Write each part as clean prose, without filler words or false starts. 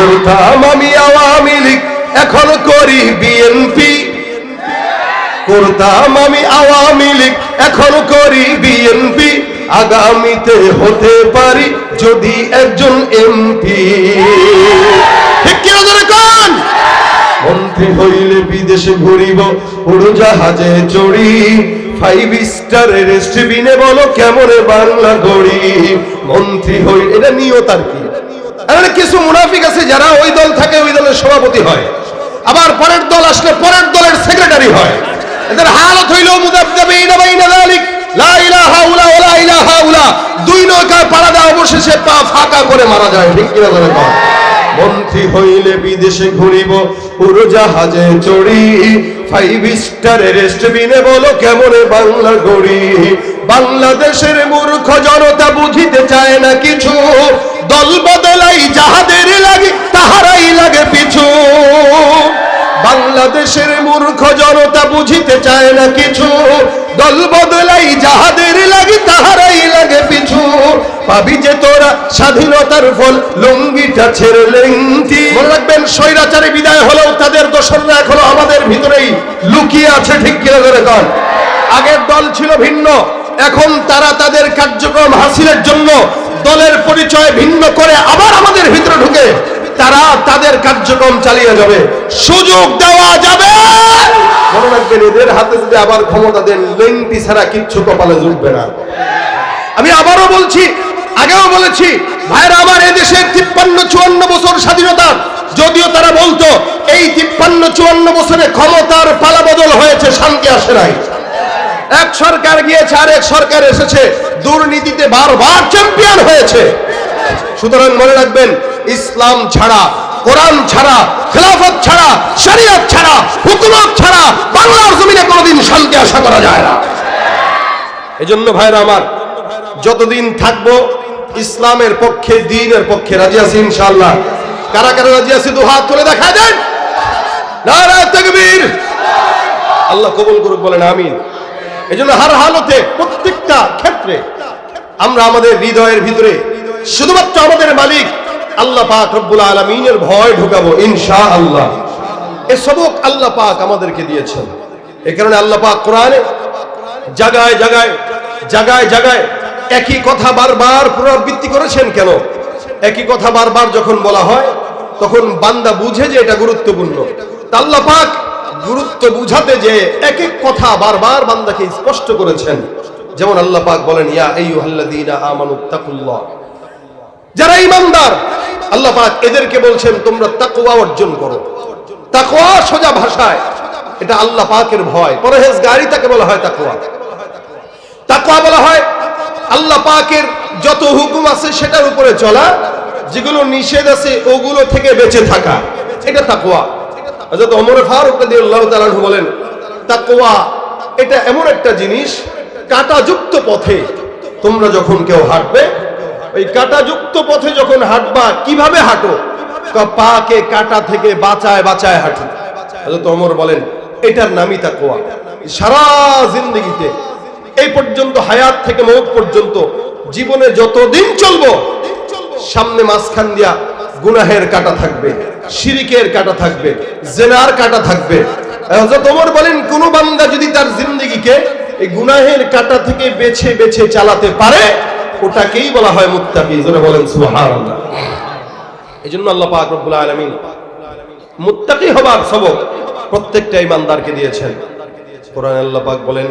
করতাম আমি আওয়ামী লীগ, এখন করি বিএনপি। করতাম আমি আওয়ামী লীগ, এখন করি বিএনপি। আগামীতে হতে পারি যদি একজন এমপি। ঠিক কি না কোন? মন্ত্রী হইলে বিদেশে ঘুরিব, উড়োজাহাজে চড়ি, 5 স্টারের রেস্টুরেন্টে বলো কেমনে বাংলা গড়ি। মন্ত্রী হই, এটা নিয়ত আর কি। কিছু মুনাফিক আছে যারা ওই দল থাকে ওই দলের সভাপতি হয়, আবার পরের দল আসলে পরের দলের সেক্রেটারি হয়। এদের হালত হইল মুদাব্দাবিনা বাইনা যালিক, লা ইলাহা ইল্লা ওয়া ইলাহা ইল্লা, দুই নৌকায় পাড়া দেওয়া, অবশেষে পা ফাঁকা করে মারা যায়। ঠিক কি না বলেন? মন্ত্রী হইলে বিদেশে ঘুরিব, উড়োজাহাজে চড়ি, 5 স্টারের রেস্টুরেন্টে বলো কেমনে বাংলা গড়ি। বাংলাদেশের মূর্খ জনতা বুঝিতে চায় না কিছু, দল বদলাই যাহাদের লাগে তাহারাই লাগে পিছু। বাংলাদেশের মূর্খ জনতা বুঝিতে চায় না কিছু, দল বদলাই যাহাদের লাগে তাহারাই লাগে পিছু। পাবি যে তোরা স্বাধীনতার ফল, লুঙ্গিটা ছেড়ে লেংটি। মনে রাখবেন, স্বৈরাচারে বিদায় হলেও তাদের দোসররা এখনো আমাদের ভিতরেই লুকিয়ে আছে। ঠিক কিনা করে কন? আগের দল ছিল ভিন্ন, এখন তারা তাদের কার্যক্রম হাসিলের জন্য দলের পরিচয় ভিন্ন করে আবার আমাদের ভিতরে ঢুকে তারা তাদের কার্যক্রম চালিয়ে যাবে। সুযোগ দেওয়া যাবে। মনে রাখবেন, এদের হাতে যদি আবার ক্ষমতা দেন, লেংটি ছাড়া কিচ্ছু কপালে জুটবে না। আমি আবারও বলছি, আগেও বলেছি, ভাইরা আমার, এদেশের 53-54 বছর স্বাধীনতা, যদিও তারা বলতো এই 53-54 বছরে ক্ষমতার পালাবদল হয়েছে, শান্তি আসে নাই। এক সরকার গিয়েছে আর এক সরকার এসেছে, দুর্নীতিতে বারবার চ্যাম্পিয়ন হয়েছে। সুতরাং মনে রাখবেন, ইসলাম ছাড়া, কোরআন ছাড়া, খেলাফত ছাড়া, শরীয়ত ছাড়া, হুকুমত ছাড়া বাংলার জমিনে কোনোদিন শান্তি আশা করা যায় না। এজন্য ভাইরা আমার, যতদিন থাকবো ইসলামের পক্ষে, দ্বীনের পক্ষে রাজি আছি ইনশাআল্লাহ। কারা কারা রাজি আছি দু হাত তুলে দেখা দেন। নারায়ে তাকবীর। আল্লাহ কবুল করুক, বলেন আমিন। এজন্য হার হালতে, প্রত্যেকটা ক্ষেত্রে আমরা আমাদের হৃদয়ের ভিতরে শুধুমাত্র আমাদের মালিক আল্লাহ পাক রব্বুল আলামিনের ভয় ঢুকাবো ইনশাআল্লাহ। এই সবক আল্লাহ পাক আমাদেরকে দিয়েছেন। এই কারণে আল্লাহ পাক কোরআনে জায়গায় জায়গায় জায়গায় জায়গায় একই কথা বারবার পুনরাবৃত্তি করেছেন। কেন? একই কথা বারবার যখন বলা হয় তখন বান্দা বুঝে যে এটা গুরুত্বপূর্ণ। আল্লাহ পাক গুরুত্ব বুঝাতে যে এক এক কথা বারবার বান্দাকে স্পষ্ট করেছেন। যেমন আল্লাহ পাক বলেন, ইয়া আইয়ুহাল্লাযীনা আমানুত্তাকুল্লাহ, যারা ঈমানদার, আল্লাহ পাক এদেরকে বলছেন তোমরা তাকওয়া অর্জন করো। তাকওয়া সোজা ভাষায় এটা আল্লাহ পাকের ভয়, পরহেজগারি, তাকে বলা হয় তাকওয়া। তাকওয়া বলা হয় আল্লাহ পাকের যত হুকুম আছে সেটার উপরে চলা, যেগুলো নিষেধ আছে ওগুলো থেকে বেঁচে থাকা, এটা তাকওয়া। হযরত ওমর ফারুক রাদিয়াল্লাহু তাআলা আনহু বলেন, তাকওয়া এটা এমন একটা জিনিস, কাঁটাযুক্ত পথে তোমরা যখন কেউ হাঁটবে, ওই কাঁটাযুক্ত পথে যখন হাঁটবা কিভাবে হাঁটো? পাকে কাঁটা থেকে বাঁচায় বাঁচায় হাঁটো। হযরত ওমর বলেন, এটার নামই তাকওয়া। সারা জিন্দেগিতে এই পর্যন্ত, হায়াত থেকে মওত পর্যন্ত, জীবনে যতদিন চলবো, সামনে মাঝখান দিয়া গুনাহের কাঁটা থাকবে, শিরিকের কাঁটা থাকবে, জিনার কাঁটা থাকবে। হযরত ওমর বলেন, কোন বান্দা যদি তার জিন্দেগিকে এই গুনাহের কাঁটা থেকে বেছে বেছে চালাতে পারে, ওটাকেই বলা হয় মুত্তাকি। জোরে বলেন সুবহানাল্লাহ। এজন্য আল্লাহ পাক রব্বুল আলামিন মুত্তাকি হবার সবক প্রত্যেকটা ঈমানদারকে দিয়েছেন। কোরআনে আল্লাহ পাক বলেন,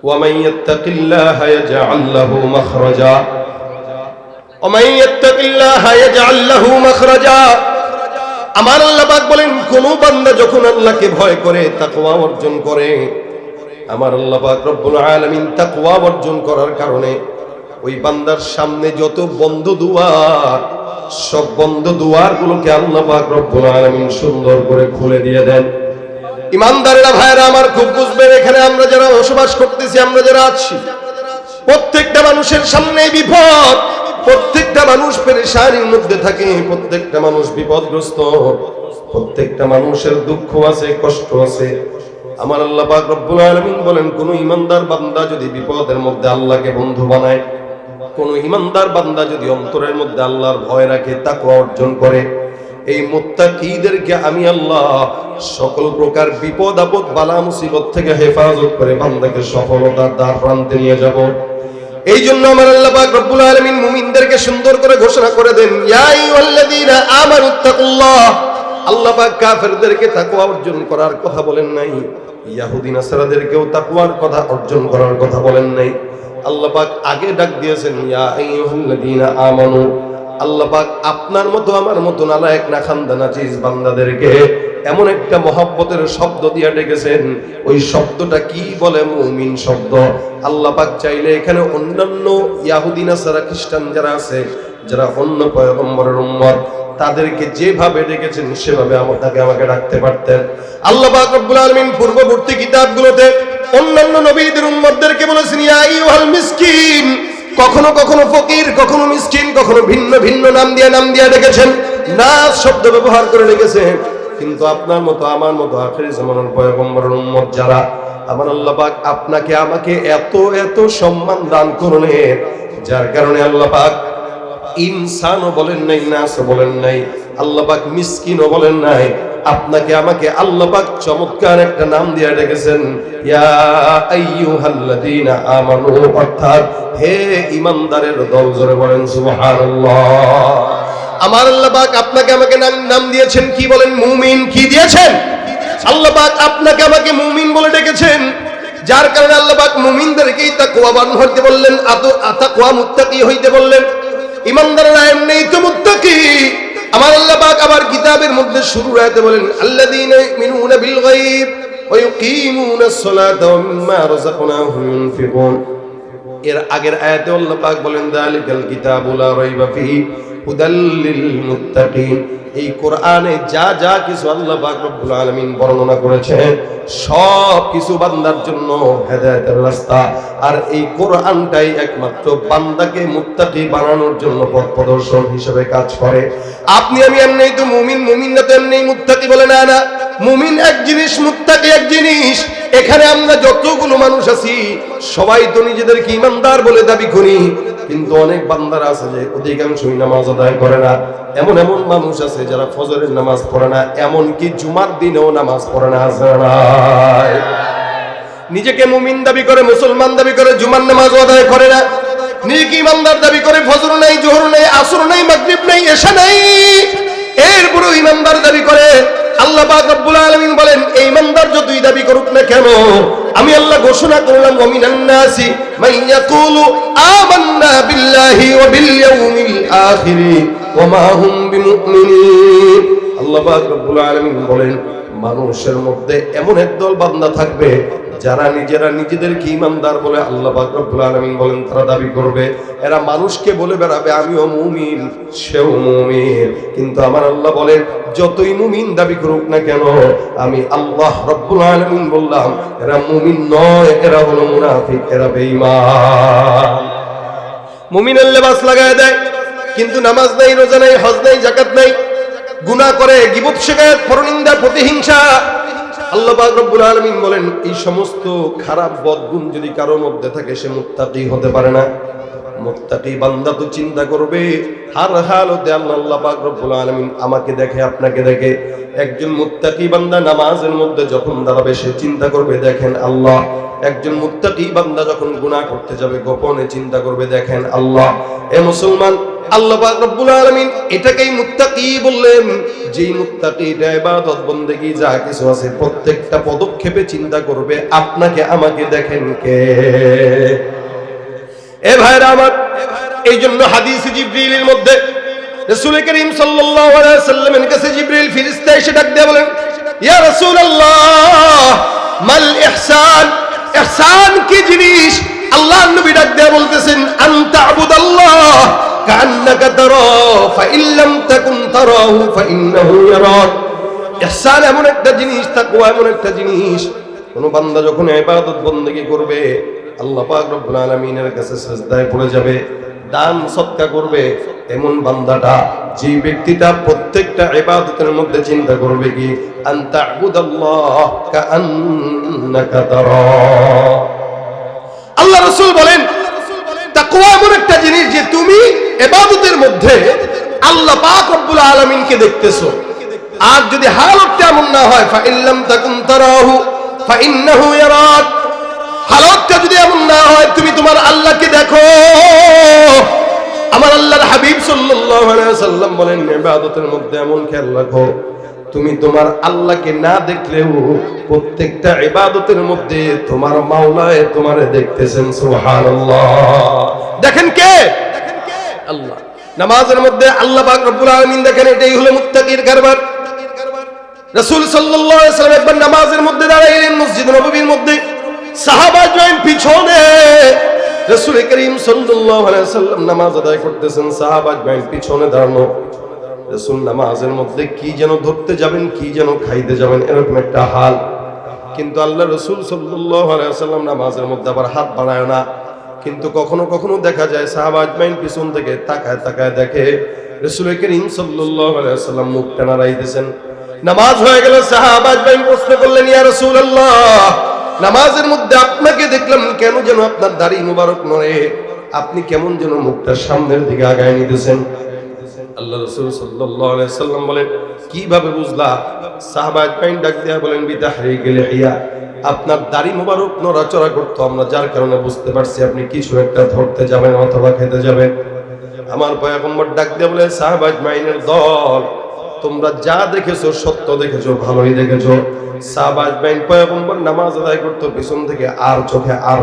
ওয়া মান ইয়াত্তাকিল্লাহা ইয়াজআল লাহু মাখরাজা, ওয়া মান ইয়াত্তাকিল্লাহা ইয়াজআল লাহু মাখরাজা। আমার আল্লাহ পাক বলেন, কোন বান্দা যখন আল্লাহকে ভয় করে, তাকওয়া অর্জন করে, আমার আল্লাহ পাক রব্বুল আলামিন তাকওয়া অর্জন করার কারণে ওই বান্দার সামনে যত বন্ধ দুয়ার, সব বন্ধ দুয়ারগুলোকে আল্লাহ পাক রব্বুল আলামিন সুন্দর করে খুলে দিয়ে দেন। ইমানদারেরা, ভাইরা আমার, খুব বুঝবেন, এখানে আমরা যারা বসবাস করতেছি, আমরা যারা আছি, প্রত্যেকটা মানুষের সামনে বিপদ, প্রত্যেকটা মানুষ পেরেশানির মধ্যে থাকে, প্রত্যেকটা মানুষ বিপদগ্রস্ত, প্রত্যেকটা মানুষের দুঃখ আছে, কষ্ট আছে। আমার আল্লাহ পাক রব্বুল আলামিন বলেন, কোন ঈমানদার বান্দা যদি বিপদের মধ্যে আল্লাহকে বন্ধু বানায়, কোন ঈমানদার বান্দা যদি অন্তরের মধ্যে আল্লাহর ভয় রাখে, তাকওয়া অর্জন করে, এই মুত্তাকীদেরকে আমি আল্লাহ সকল প্রকার বিপদ আপদ বালা মুসিবত থেকে হেফাজত করে বান্দাকে সফলতার দ্বার প্রান্তে নিয়ে যাব। এই জন্য আমার আল্লাহ পাক রব্বুল আলামিন মুমিনদেরকে সুন্দর করে ঘোষণা করে দেন, ইয়া আইয়ুহাল্লাযীনা আমানুত্তাকুল্লাহ। আল্লাহ পাক কাফেরদেরকে তাকওয়া অর্জন করার কথা বলেন নাই, ইহুদি নাসারাদেরকেও তাকওয়ার কথা অর্জন করার কথা বলেন নাই। আল্লাহ পাক আগে ডাক দিয়েছেন, ইয়া আইয়ুহাল্লাযীনা আমানু। আল্লাহ পাক আপনার মতো আমার মতো নালায়েক না খানদানা চিজ বান্দাদেরকে এমন একটা মহব্বতের শব্দ দিয়ে ডেকেছেন, ওই শব্দটা কি বলে? মুমিন শব্দ। আল্লাহ পাক চাইলে এখানে অন্যান্য ইহুদি নাসারা খ্রিস্টান যারা আছে, যারা অন্য পয়গম্বরের উম্মত, তাদেরকে যেভাবে ডেকেছেন সেভাবে আমাকে ডাকতে পারতেন। আল্লাহ পাক রব্বুল আলামিন পূর্ববর্তী কিতাবগুলোতে অন্যান্য নবীদের উম্মতদেরকে বলেছেন, ইয়া আইয়ুহাল মিসকিন। কখনো কখনো ফকির, কখনো মিসকিন, কখনো ভিন্ন ভিন্ন নাম দিয়ে ডেকেছেন, নাস শব্দ ব্যবহার করে ডেকেছেন। কিন্তু আপনার মতো আমার মতো আখিরি জামানার পয়গম্বরের উম্মত যারা, আমার আল্লাহ পাক আপনাকে আমাকে এত এত সম্মান দান করলেন, যার কারণে আল্লাহ পাক ইনসানও বলেন নাই, নাসও বলেন নাই, আল্লাহ পাক মিসকিনও বলেন নাই। আপনাকে আমাকে আল্লাহ পাক চমৎকার একটা নাম দিয়ে ডেকেছেন, ইয়া আইয়ুহাল্লাযীনা আমানু, অর্থাৎ হে ঈমানদারের দল। জোরে বলেন সুবহানাল্লাহ। আমার আল্লাহ পাক আপনাকে আমাকে নাম দিয়েছেন কি বলেন? মুমিন। কি দিয়েছেন? আল্লাহ পাক আপনাকে আমাকে মুমিন বলে ডেকেছেন, যার কারণে আল্লাহ পাক মুমিনদেরকেই তাকওয়াবান হইতে বললেন, তাকওয়া মুত্তাকি হইতে বললেন। ঈমানদাররা এমনিই তো মুত্তাকি। আমার আল্লাহ পাক আবার কিতাবের মধ্যে শুরুর আয়াতে বলেন, আল্লাযীনা ইউমিনুনা বিল গায়ব ওয়া ইউকিমুনাস সালাতা ওয়া মিম্মা রাযাকনাহুম ইউনফিকুন। এর আগের আয়াতে আল্লাহ পাক বলেন, যালিকাল কিতাবু লা রাইবা ফিহি হুদাল লিল মুত্তাকিন। এই কোরআনে যা যা কিছু আল্লাহ পাক রব্বুল আলামিন বর্ণনা করেছেন, সব কিছু বান্দার জন্য হেদায়েতের রাস্তা। আর এই কোরআনটাই একমাত্র বান্দাকে মুত্তাকি বানানোর জন্য পথ প্রদর্শন হিসেবে কাজ করে। আপনি আমি এমনিই তো মুমিন, মুমিনরা তো এমনিই মুত্তাকি বলে না। না, মুমিন এক জিনিস, মুত্তাকি এক জিনিস। এখানে আমরা যতগুলো মানুষ আছি সবাই তো নিজেদেরকে ঈমানদার বলে দাবি করি, কিন্তু অনেক বান্দারা আছে যে অধিকাংশই নামাজ আদায় করে না। এমন এমন মানুষ আছে যারা ফজরের নামাজ পড়ে না, এমনকি জুমার দিনেও নামাজ পড়ে না। নিজেকে মুমিন দাবি করে, মুসলমান দাবি করে, জুমার নামাজ আদায় করে না। নিজেকে ঈমানদার দাবি করে, ফজর নাই, জোহর নাই, আসর নাই, মাগরিব নাই, এশা নাই, এরপরও ঈমানদার দাবি করে। আল্লাহ পাক রব্বুল আলামিন বলেন, এই ঈমানদার যতই দাবি করুক না কেন, আমি আল্লাহ ঘোষণা করলাম, ওয়া মিনান নাসি মান ইয়াকুলু আমান্না বিল্লাহি ওয়া বিল ইয়াউমিল আখির ওয়া মা হুম বিমুমিনিন। আল্লাহ পাক রব্বুল আলামিন বলেন, মানুষের মধ্যে এমন একদল বান্দা থাকবে যারা নিজেরা নিজেদেরকে ঈমানদার বলে আল্লাহ পাক রব্বুল আলামিন বলেন তারা দাবি করবে। এরা মানুষকে বলে বেড়াবে আমিও মুমিন, সেও মুমিন। কিন্তু আমার আল্লাহ বলেন, যতই মুমিন দাবি করুক না কেন, আমি আল্লাহ রব্বুল আলামিন বললাম এরা মুমিন নয়, এরা হলো মুনাফিক, এরা বেঈমান। মুমিনের লেবাস লাগায় দেয়, কিন্তু নামাজ নাই, রোজা নাই, হজ নাই, যাকাত নাই, গুনাহ করে, গীবত, শিকায়ত, পরনিন্দা, প্রতিহিংসা। আল্লাহ পাক রব্বুল আলামিন বলেন, এই সমস্ত খারাপ বদগুণ যদি কারোর মধ্যে থাকে, সে মুত্তাকি হতে পারে না। মুত্তাকি বান্দা তো চিন্তা করবে হার হালতে আল্লাহ পাক রব্বুল আলামিন আমাকে দেখে, আপনাকে দেখে। একজন মুত্তাকি বান্দা নামাজের মধ্যে যখন দাঁড়াবে, সে চিন্তা করবে দেখেন আল্লাহ। একজন মুত্তাকি বান্দা যখন গুনাহ করতে যাবে, গোপনে চিন্তা করবে দেখেন আল্লাহ। এ মুসলমান, আল্লাহ পাক রব্বুল আলামিন এটাকেই মুত্তাকি বললেন, যেই মুত্তাকি ইবাদত বন্দেগী যা কিছু আছে প্রত্যেকটা পদক্ষেপে চিন্তা করবে আপনাকে আমাকে দেখেন কে। এ ভাইরা আমার, এই জন্য হাদিসে জিবরিলের মধ্যে রাসূল করিম সাল্লাল্লাহু আলাইহি ওয়াসাল্লামের কাছে জিবরিল ফেরেশতা এসে ডাক দিয়ে বলেন, ইয়া রাসূলুল্লাহ মাল ইহসান। ইহসান কি জিনিস? আল্লাহর নবী ডাক দিয়ে বলতেছেন, আনতা আবুদাল্লাহ কান্নাকা তারা ফাইন লাম তাকুন তারাহু ফাইন্নাহু ইয়ারাক। ইহসান এমন একটা জিনিস, তাকওয়া এমন একটা জিনিস, কোন বান্দা যখন ইবাদত বন্দেগী করবে, আল্লাহ পাক রব্বুল আলামিনের কাছে সিজদায় পড়ে যাবে, দান সদকা করবে, এমন বান্দাটা, যে ব্যক্তিটা প্রত্যেকটা ইবাদতের মধ্যে চিন্তা করবে কি আনতা আবুদাল্লাহ কাআন্নাকা তারা। আল্লাহ রাসূল বলেন, তাকওয়া এমন একটা জিনিস যে তুমি ইবাদতের মধ্যে আল্লাহ পাক রব্বুল আলামিনকে দেখতেছো। আর যদি হালতটা এমন না হয়, ফাইল্লাম তাকুন তারাহু ফাইন্নাহু ইয়ারাক, হালতটা যদি এমন না হয় তুমি তোমার আল্লাহকে দেখো। আমার আল্লাহর হাবিব সাল্লাল্লাহু আলাইহি ওয়াসাল্লাম বলেন, ইবাদতের মধ্যে এমন খেয়াল রাখো তুমি তোমার আল্লাহকে না দেখলেও প্রত্যেকটা ইবাদতের মধ্যে তোমার মাওলায়ে তোমারে দেখতেছেন। সুবহানাল্লাহ। দেখেন কে? আল্লাহ। নামাজের মধ্যে আল্লাহ পাক রব্বুল আলামিন দেখেন, এটাই হলো মুত্তাকির কারবার। রাসূল সাল্লাল্লাহু আলাইহি ওয়াসাল্লাম একবার নামাজের মধ্যে দাঁড়াইলেন মসজিদ নববীর মধ্যে, সাহাবা জয়েন পিছনে, রাসূল করিম সাল্লাল্লাহু আলাইহি ওয়াসাল্লাম নামাজ আদায় করতেছেন, সাহাবা জয়েন পিছনে দাঁড়ানো। রাসূল নামাজের মধ্যে কি যেন ধরতে যাবেন, কি যেন খাইতে যাবেন, এরকম একটা হাল। কিন্তু আল্লাহ রাসূল সাল্লাল্লাহু আলাইহি ওয়াসাল্লাম নামাজের মধ্যে আবার হাত বাড়ায় না। কিন্তু কখনো কখনো দেখা যায় সাহাবা আজমাইন পিছন থেকে তাকায় তাকায় দেখে রাসূল করিম সাল্লাল্লাহু আলাইহি ওয়াসাল্লাম মুখটা নাড়াইতেছেন। নামাজ হয়ে গেল, সাহাবা আজমাইন প্রশ্ন করলেন, ইয়া রাসূলুল্লাহ, নামাজের মধ্যে আপনাকে দেখলাম কেন যেন আপনার দাড়ি মুবারক নড়ে, আপনি কেমন যেন মুখটা সামনের দিকে আগায় নিতেছেন। আল্লাহ রাসূল সাল্লাল্লাহু আলাইহি ওয়াসাল্লাম বলেন, কিভাবে বুঝলা? সাহাবা আজমাইন ডাক দিয়া বলেন, বিতাহরিকিল হিয়া, আপনার দাড়ি মুবারক নড়াচড়া করতো, আমরা যার কারণে বুঝতে পারছি আপনি কিছু একটা ধরতে যাবেন অথবা খেতে যাবেন। আমার পয়গম্বর ডাক দিয়া বলে, সাহাবা আজমাইনের দল, তোমরা যা দেখেছো সত্য দেখেছো, ভালোই দেখেছো। সাহাবা আজমাইন পয়গম্বর নামাজ আদায় করতো পিছন থেকে আর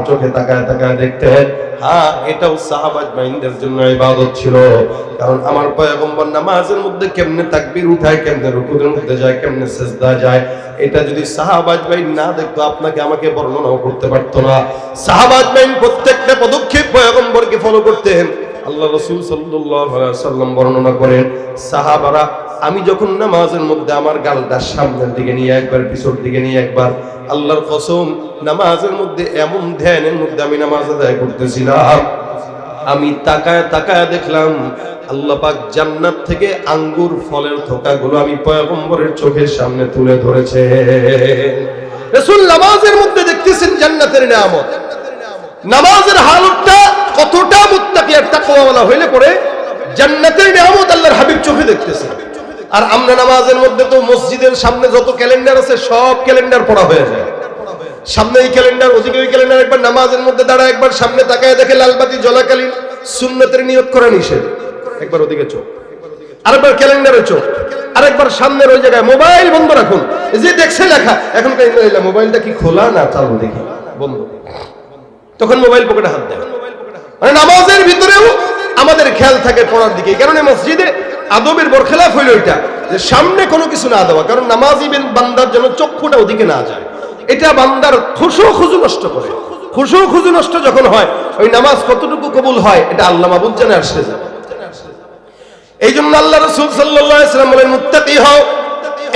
চোখে তাকায় তাকায় দেখতেন। হ্যাঁ, এটাও সাহাবা আজমাইনদের জন্য ইবাদত ছিল, কারণ আমার পয়গম্বর নামাজের মধ্যে কেমনে তাকবীর উঠায়, কেমনে রুকুর মধ্যে যায়, কেমনে সিজদা যায়, এটা যদি সাহাবা আজমাইন না দেখতো আপনাকে আমাকে বর্ণনাও করতে পারতো না। সাহাবা আজমাইন প্রত্যেকটা পদক্ষেপ পয়গম্বরকে ফলো করতেন। আল্লাহ রাসূল সাল্লাল্লাহু আলাইহি ওয়াসাল্লাম বর্ণনা করেন, সাহাবারা আমি যখন নামাজের মধ্যে আমার গালটা সামনের দিকে নিয়ে একবার, পিছর দিকে নিয়ে একবার, আল্লাহর কসম নামাজের মধ্যে এমন ধ্যানের মধ্যে আমি নামাজ আদায় করতেছিলাম, আমি তাকায় তাকায় দেখলাম আল্লাহ পাক জান্নাত থেকে আঙ্গুর ফলের থোকাগুলো আমি পয়গম্বরের চোখের সামনে তুলে ধরেছে। রাসূল নামাজের মধ্যে দেখতেছেন জান্নাতের নিয়ামত। নামাজের হালতটা কতটা মুত্তাকি আর তাকওয়াওয়ালা হইলে পরে জান্নাতের নিয়ামত আল্লাহর হাবিব চোখে দেখতেছেন। আর আমরা নামাজের মধ্যে তো মসজিদের সামনে যত ক্যালেন্ডার আছে সব ক্যালেন্ডার পড়া হয়ে যায়। সামনে এই ক্যালেন্ডার, ওদিকে ওই ক্যালেন্ডার, একবার নামাজের মধ্যে দাঁড়ায় একবার সামনে তাকায় দেখে লালবাতি জ্বলাকালীন সুন্নতের নিয়ত করা নিষেধ, একবার ওদিকে চোখ, আরেকবার ক্যালেন্ডারে চোখ, আরেকবার সামনের ওই জায়গায় মোবাইল বন্ধ রাখুন, যে দেখছে লেখা, এখন মোবাইলটা কি খোলা না চালু দেখি, বন্ধ, তখন মোবাইল পকেটে হাত দেয়। মানে নামাজের ভিতরেও আমাদের খেয়াল থাকে পড়ার দিকে। এই কারণে মসজিদে আদবের বরখেলাফ হইল এটা, যে সামনে কোনো কিছু না দেওয়া, কারণ নামাজি বান্দার যেন চক্ষুটা ওদিকে না যায়, এটা বান্দার খুশু নষ্ট করে। খুশু নষ্ট যখন হয় ওই নামাজ কতটুকু কবুল হয় এটা আল্লাহ মাবুদ জানে আর সে জানে। এই জন্য আল্লাহ রাসূল সাল্লাল্লাহু আলাইহি ওয়াসাল্লাম বলেন, মুত্তাকি হও,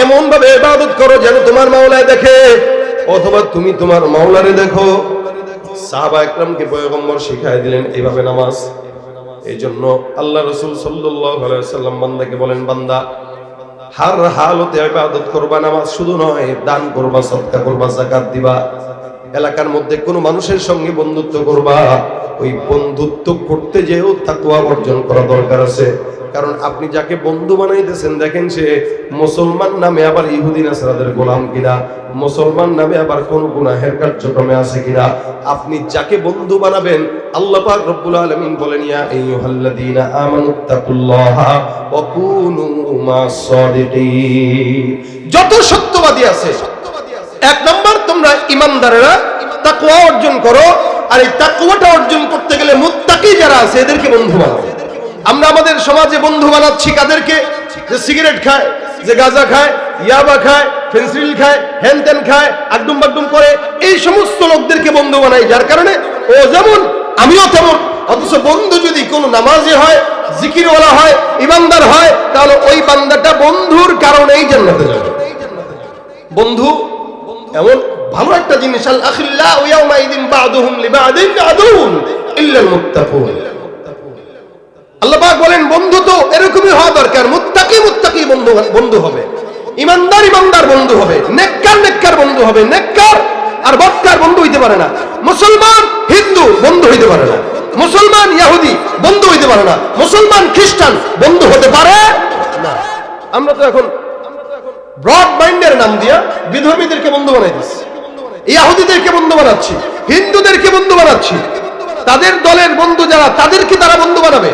এমন ভাবে ইবাদত করো যেন তোমার মাওলায় দেখে অথবা তুমি তোমার মাওলারে দেখো। সাহাবা একরামকে পয়গম্বর শিখায় দিলেন এইভাবে নামাজ। এই জন্য আল্লাহ রাসূল সাল্লাল্লাহু আলাইহি ওয়াসাল্লাম বান্দাকে বলেন, বান্দা হার হালতে ইবাদত করবা, নামাজ শুধু নয়, দান করবা, সদকা করবা, যাকাত দিবা, এলাকার মধ্যে কোনো মানুষের সঙ্গে বন্ধুত্ব করবা। ওই বন্ধুত্ব করতে যেও তাকওয়া অর্জন করা দরকার আছে, কারণ আপনি যাকে বন্ধু বানাইতেছেন দেখেন সে মুসলমান নামে আবার ইহুদি নাসারাদের গোলাম কিনা, মুসলমান নামে আবার কোন গুনাহের কার্যক্রমে আছে কিনা। আপনি যাকে বন্ধু বানাবেন আল্লাহ পাক রব্বুল আলামিন বলেন, ইয়া আইয়ুহাল্লাযীনা আমানুত্তাকুল্লাহা ওয়া কুনু মাস সাদিকিন। যত সত্যবাদী আছে, এক নাম্বার তোমরা ইমানদারেরা তাকওয়া অর্জন করো, আর এই তাকওয়াটা অর্জন করতে গেলে মুত্তাকি যারা আছে এদেরকে বন্ধু বানাও। আমরা আমাদের সমাজে বন্ধু বানাচ্ছি কাদেরকে? যে সিগারেট খায়, যে গাঁজা খায়, ইয়াবা খায়, ফেন্সিল খায়, হ্যানত্যান খায়, আড্ডুম বাড্ডুম করে, এই সমস্ত লোকদেরকে বন্ধু বানাই, যার কারণে ও যেমন আমিও তেমন। অথচ বন্ধু যদি কোনো নামাজি হয়, জিকিরওয়ালা হয়, ইমানদার হয়, তাহলে ওই বান্দাটা বন্ধুর কারণেই জান্নাতে যাবে। বন্ধু এমন ভালো একটা জিনিস, আল আখিল্লাউ ইয়াওমাইদিন বা'দুহুম লিবা'দিন আদুউন ইল্লাল মুত্তাকুন। আল্লাহ পাক বলেন বন্ধু তো এরকমই হওয়া দরকার, মুত্তাকি বন্ধু হবে, ইমানদার বন্ধু হবে, নেককার বন্ধু হবে। নেককার আর বদকার বন্ধু হইতে পারে না, মুসলমান হিন্দু বন্ধু হইতে পারে না। মুসলমান ইহুদি বন্ধু হইতে পারে না, মুসলমান খ্রিস্টান বন্ধু হতে পারে না। আমরা তো এখন ব্রড মাইন্ডের নাম দিয়া বিধর্মীদেরকে বন্ধু বানাই দিচ্ছি, ইহুদিদেরকে বন্ধু বানাচ্ছি, হিন্দুদেরকে বন্ধু বানাচ্ছি। তাদের দলের বন্ধু যারা, তাদেরকে তারা বন্ধু বানাবে।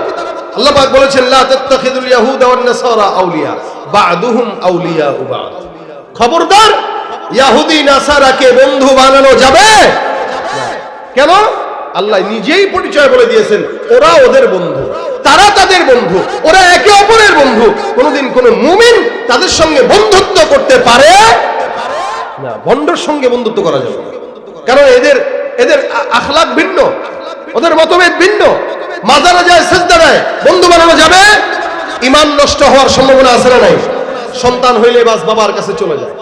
আল্লাহ পাক বলেছেন লা তাত্তাখিযুল ইয়াহুদা ওয়ান নাসারা আউলিয়া বা'দুহুম আউলিয়াউ বা'দ। খবরদার, ইহুদি নাসারাকে বন্ধু বানানো যাবে না। কেন? আল্লাহ নিজেই পরিচয় বলে দিয়েছেন, ওরা ওদের বন্ধু, তারা তাদের বন্ধু, ওরা একে অপরের বন্ধু। কোনদিন কোন মুমিন তাদের সঙ্গে বন্ধুত্ব করতে পারে না, ভণ্ডর সঙ্গে বন্ধুত্ব করা যাবে না। কারণ এদের আখলাক ভিন্ন, ওদের মতভেদ ভিন্ন। মাজারে যায়, সিজদা দেয়, বন্ধু বানানো যাবে? ঈমান নষ্ট হওয়ার সম্ভাবনা আছে না নাই? সন্তান হইলে বাস বাবার কাছে চলে যায়,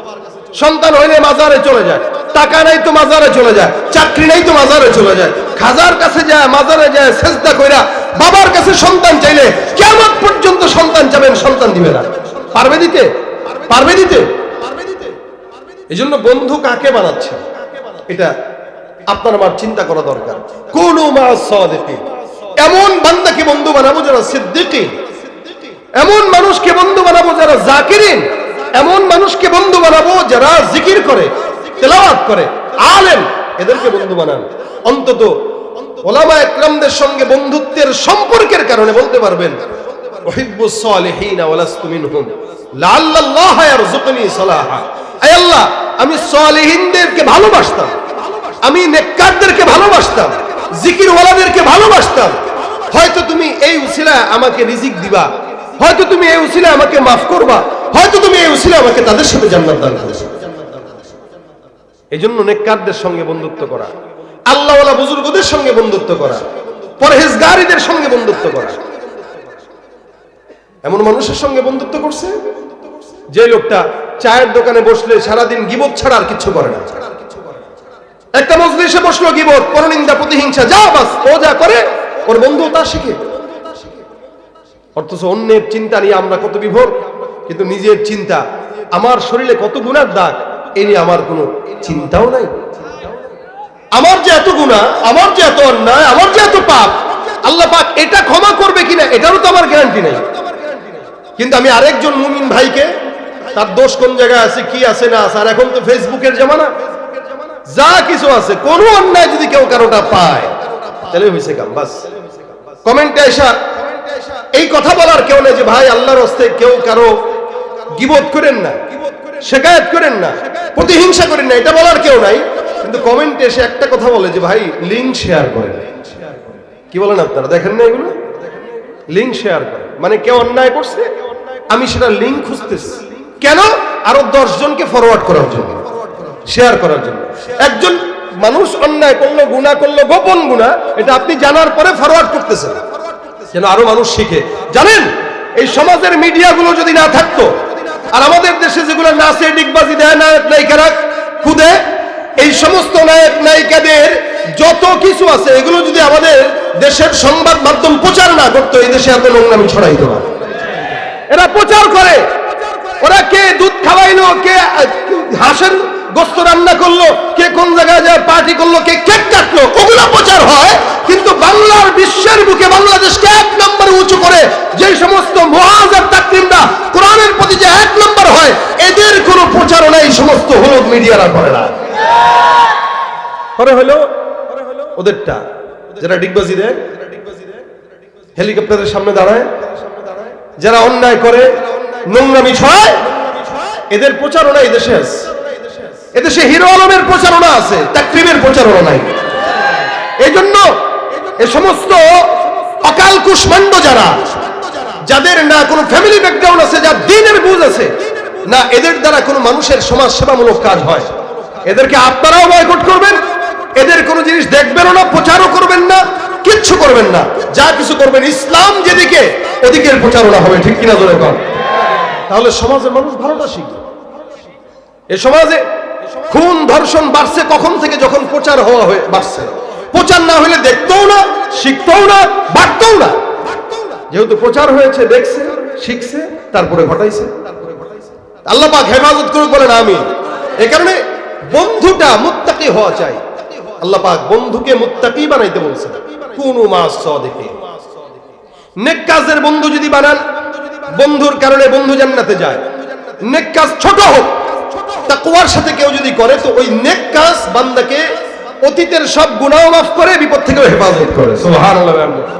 সন্তান হইলে মাজারে চলে যায়, টাকা নাই তো মাজারে চলে যায়, চাকরি নাই তো মাজারে চলে যায়, খাজার কাছে যায়, মাজারে যায়, সিজদা কইরা বাবার কাছে সন্তান চাইলে কিয়ামত পর্যন্ত সন্তান চাবেন, সন্তান দিবে না। পারবে দিতে? পারবে দিতে? এজন্য বন্ধু কাকে বানাচ্ছে এটা আপনার আমার চিন্তা করা দরকার। কুনু মা'আস সাদিকিন, এমন বান্দাকে বন্ধু বানাবো যারা সিদ্দিকিন, এমন মানুষকে বন্ধু বানাবো যারা জাকিরিন, এমন মানুষকে বন্ধু বানাবো যারা জিকির করে, তেলাওয়াত করে, আলেম, এদেরকে বন্ধু বানান। অন্তত উলামা ইকরামদের সঙ্গে বন্ধুত্বের সম্পর্কের কারণে বলতে পারবেন উহিব্বুস সালিহিন ওয়া লাস্তু মিনহুম লাআল্লাল্লাহ ইয়ারযুকুনি সালাহা। আয় আল্লাহ, আমি সালিহিনদেরকে ভালোবাসতাম, আমি নেককারদেরকে ভালোবাসতাম, জিকিরওয়ালাদেরকে ভালোবাসতাম। হয়তো তুমি এই উসিলায় আমাকে রিজিক দিবা, হয়তো তুমি এই উসিলায় আমাকে মাফ করবা, হয়তো তুমি এই উসিলায় আমাকে তাদের সাথে জান্নাত দান করবে। এজন্য নেককারদের সঙ্গে বন্ধুত্ব করা, আল্লাহওয়ালা বুজুর্গদের সঙ্গে বন্ধুত্ব করা, পরহেজগারীদের সঙ্গে বন্ধুত্ব করা। এমন মানুষের সঙ্গে বন্ধুত্ব করছে যে লোকটা চায়ের দোকানে বসলে সারাদিন গীবত ছাড়া আর কিছু করে না। একটা মজলিসে বসলো, গীবত, পরনিন্দা, প্রতিহিংসা, যা বাস ও যা করে ওর বন্ধু তা শিখে। অথচ অন্যের চিন্তা নিয়ে আমরা কত বিভোর, কিন্তু নিজের চিন্তা, আমার শরীরে কত গুনার দাগ, এই নিয়ে আমার কোনো চিন্তাও নাই। আমার যে এত গুনাহ, আমার যে এত অন্যায়, আমার যে এত পাপ, আল্লাহ পাক এটা ক্ষমা করবে কিনা এটারও তো আমার গ্যারান্টি নাই। কিন্তু আমি আরেকজন মুমিন ভাইকে, তার দোষ কোন জায়গায় আছে, কি আছে না আছে, আর এখন তো ফেসবুকের জামানা, যা কিছু আছে, কোন অন্যায় যদি কেউ কারোটা পায় তাহলে হয়েছে কাম, বাস কমেন্টে আসা এই কথা বলার কেউ নেই যে ভাই আল্লাহর হস্তে কেউ কারো গীবত করেন না, শিকায়াত করেন না, প্রতিহিংসা করেন না, এটা বলার কেউ নাই। কিন্তু কমেন্টে এসে একটা কথা বলে যে ভাই লিংক শেয়ার করেন। কি বলেন আপনারা? দেখেন না এগুলো? লিংক শেয়ার করেন মানে কেউ অন্যায় করছে, আমি সেটা লিংক খুঁজতেছি কেন? আরো 10 জনকে ফরওয়ার্ড করার জন্য, শেয়ার করার জন্য। একজন মানুষ অন্যায় করলো, গুনাহ করলো, গোপন গুনাহ, এটা আপনি জানার পরে ফরওয়ার্ড করতেছেন যেন আরো মানুষ শিখে। জানেন, এই সমাজের মিডিয়াগুলো যদি না থাকতো, আর আমাদের দেশে যেগুলো নাচে ডিগবাজি দেয়, নায়ক নায়িকারা খুদে, এই সমস্ত নায়ক নায়িকাদের যত কিছু আছে এগুলো যদি আমাদের দেশের সংবাদ মাধ্যম প্রচার না করতো, এই দেশে এত নোংরামি ছড়াইতো না। এরা প্রচার করে, ওরা কে দুধ খাওয়াইলো, কে হাঁসের গোস্ত রান্না করলো, কে কোন জায়গায় যায় পার্টি করলো, কে কেক কাটলো, ওগুলো প্রচার হয়। কিন্তু বাংলার বিশ্বের বুকে বাংলাদেশকে 1 নম্বরে উঁচু করে যে সমস্ত মুআজ আর তাকরিমরা কোরআনের প্রতি যে 1 নম্বর হয়, এদের কোনো প্রচারণা এই সমস্ত হলুদ মিডিয়ারা করে না। পরে হলো ওদেরটা, যারা ডিগবাজি দেয়, হেলিকপ্টারের সামনে দাঁড়ায়, যারা অন্যায় করে, নোংরামি ছড়ায়, এদের প্রচারণা এই দেশে আছে। এদেশে হিরো আলমের প্রচারণা আছে, তাকরিমের প্রচারণা নাই। এই জন্য এই সমস্ত অকাল কুষ্মাণ্ড যারা, যাদের না কোনো ফ্যামিলি ব্যাকগ্রাউন্ড আছে, যার দ্বীনের বুঝ আছে না, এদের দ্বারা কোনো মানুষের সমাজ সেবামূলক কাজ হয়, এদেরকে আপনারাও বয়কট করবেন, এদের কোনো জিনিস দেখবেনও না, প্রচারও করবেন না, কিচ্ছু করবেন না। যা কিছু করবেন ইসলাম যেদিকে, ওদিকের প্রচারণা হবে, ঠিক কিনা জোরে কর। তাহলে সমাজের মানুষ ভালোটা শিখবে। এই সমাজে খুন ধর্ষণ বাড়ছে কখন থেকে? যখন প্রচার হওয়া হয়ে বাড়ছে। প্রচার না হলে দেখতেও না, শিখতেও না, বাড়তেও না। যেহেতু প্রচার হয়েছে, দেখছে, শিখছে, তারপরে ঘটাইছে। আল্লাহ পাক হেফাজত করুক বলেন আমিন। এই কারণে বন্ধুটা মুত্তাকি হওয়া চাই। আল্লাহ পাক বন্ধুকে মুত্তাকি বানাইতে বলছেন। কুনু মাস সাদিকিন। নেক কাজের বন্ধু যদি বানান, বন্ধুর কারণে বন্ধু জান্নাতে যায়। নেক কাজ ছোট হোক, তাকওয়ার সাথে কেউ যদি করে তো ওই নেক কাজ বান্দাকে অতীতের সব গুনাহ মাফ করে, বিপদ থেকেও হেফাজত করে। সুবহানাল্লাহ।